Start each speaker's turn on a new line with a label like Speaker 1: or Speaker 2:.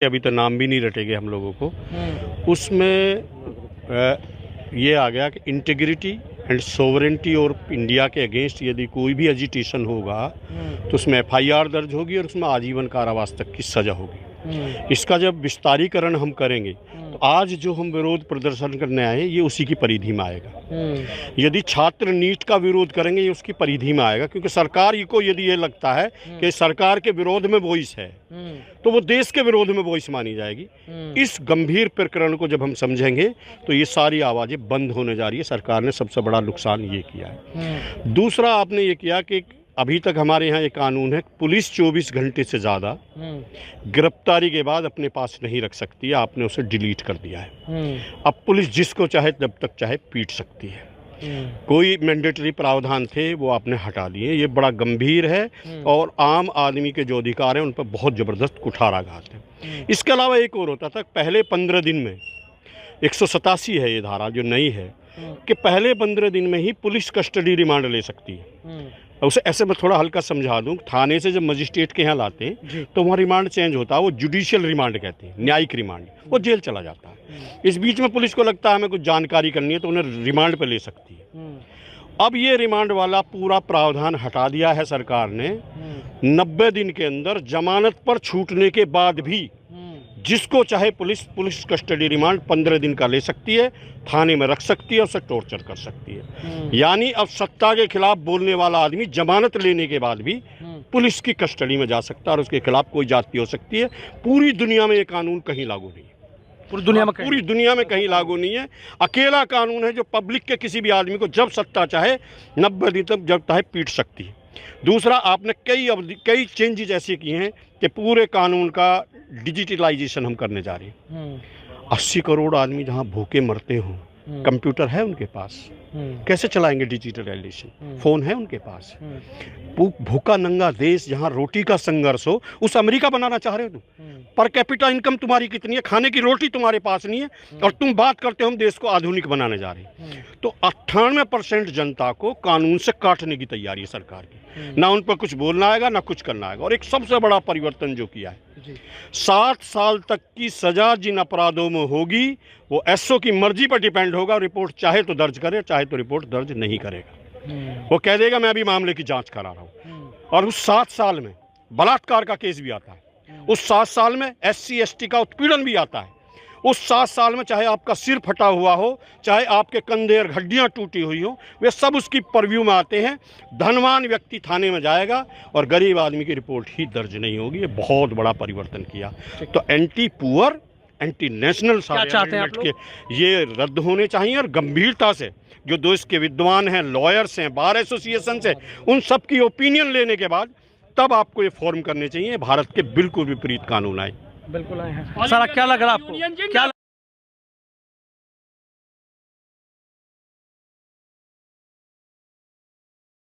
Speaker 1: अभी तो नाम भी नहीं रटेंगे हम लोगों को। उसमें ये आ गया कि इंटीग्रिटी एंड सोवरेंटी और इंडिया के अगेंस्ट यदि कोई भी एजिटेशन होगा तो उसमें FIR दर्ज होगी और उसमें आजीवन कारावास तक की सज़ा होगी। इसका जब विस्तारीकरण हम करेंगे तो आज जो हम विरोध प्रदर्शन करने आए ये उसी की परिधि में आएगा। यदि छात्र नीट का विरोध करेंगे ये उसकी परिधि में आएगा, क्योंकि सरकार को यदि ये लगता है कि सरकार के विरोध में वॉइस है तो वो देश के विरोध में वॉइस मानी जाएगी। इस गंभीर प्रकरण को जब हम समझेंगे तो ये सारी आवाज़ें बंद होने जा रही है। सरकार ने सबसे बड़ा नुकसान ये किया है। दूसरा आपने ये किया कि अभी तक हमारे यहाँ एक कानून है, पुलिस 24 घंटे से ज़्यादा गिरफ्तारी के बाद अपने पास नहीं रख सकती है। आपने उसे डिलीट कर दिया है। अब पुलिस जिसको चाहे जब तक चाहे पीट सकती है। कोई मैंडेटरी प्रावधान थे वो आपने हटा दिए। ये बड़ा गंभीर है और आम आदमी के जो अधिकार हैं उन पर बहुत ज़बरदस्त कुठाराघात है। इसके अलावा एक और होता था, पहले 15 दिन में 187 है ये धारा जो नई है कि पहले 15 दिन में ही पुलिस कस्टडी रिमांड ले सकती है। उसे ऐसे मैं थोड़ा हल्का समझा दूं, थाने से जब मजिस्ट्रेट के यहाँ लाते हैं तो वहाँ रिमांड चेंज होता है, वो जुडिशियल रिमांड कहते हैं, न्यायिक रिमांड, वो जेल चला जाता है। इस बीच में पुलिस को लगता है हमें कुछ जानकारी करनी है तो उन्हें रिमांड पे ले सकती है। अब ये रिमांड वाला पूरा प्रावधान हटा दिया है सरकार ने। 90 दिन के अंदर जमानत पर छूटने के बाद भी जिसको चाहे पुलिस कस्टडी रिमांड 15 दिन का ले सकती है, थाने में रख सकती है, उसे टॉर्चर कर सकती है। यानी अब सत्ता के खिलाफ बोलने वाला आदमी जमानत लेने के बाद भी पुलिस की कस्टडी में जा सकता है और उसके खिलाफ कोई जाति हो सकती है। पूरी दुनिया में ये कानून कहीं लागू नहीं है। पूरी दुनिया में कहीं लागू नहीं है। अकेला कानून है जो पब्लिक के किसी भी आदमी को जब सत्ता चाहे 90 दिन तक जब चाहे पीट सकती है। दूसरा, आपने कई चेंजेस ऐसे किए हैं कि पूरे कानून का डिजिटलाइजेशन हम करने जा रहे हैं। 80 करोड़ आदमी जहां भूखे मरते हों, कंप्यूटर है उनके पास, कैसे चलाएंगे डिजिटलाइजेशन? फोन है उनके पास। भूखा नंगा देश जहां रोटी का संघर्ष हो, उस अमेरिका बनाना चाह रहे हो तुम? पर कैपिटा इनकम तुम्हारी कितनी है? खाने की रोटी तुम्हारे पास नहीं है और तुम बात करते हो हम देश को आधुनिक बनाने जा रहे हैं। तो 98% जनता को कानून से काटने की तैयारी है सरकार की। ना उन पर कुछ बोलना आएगा ना कुछ करना आएगा। और एक सबसे बड़ा परिवर्तन जो किया है, 7 साल तक की सजा जिन अपराधों में होगी वो SO की मर्जी पर डिपेंड होगा। रिपोर्ट चाहे तो दर्ज करे, चाहे तो रिपोर्ट दर्ज नहीं करेगा। वो कह देगा मैं अभी मामले की जांच करा रहा हूँ। और उस 7 साल में बलात्कार का केस भी आता है, उस 7 साल में SC ST का उत्पीड़न भी आता है, उस 7 साल में चाहे आपका सिर फटा हुआ हो, चाहे आपके कंधे और हड्डियां टूटी हुई हो, वे सब उसकी परव्यू में आते हैं। धनवान व्यक्ति थाने में जाएगा और गरीब आदमी की रिपोर्ट ही दर्ज नहीं होगी। ये बहुत बड़ा परिवर्तन किया। तो एंटी पुअर, एंटी नेशनल के ये रद्द होने चाहिए और गंभीरता से जो देश के विद्वान हैं, लॉयर्स हैं, बार एसोसिएशन से, उन सब की ओपिनियन लेने के बाद तब आपको ये फॉर्म करने चाहिए। भारत के बिल्कुल विपरीत कानून आए।
Speaker 2: बिल्कुल आए हैं। सर क्या लग रहा है आपको? क्या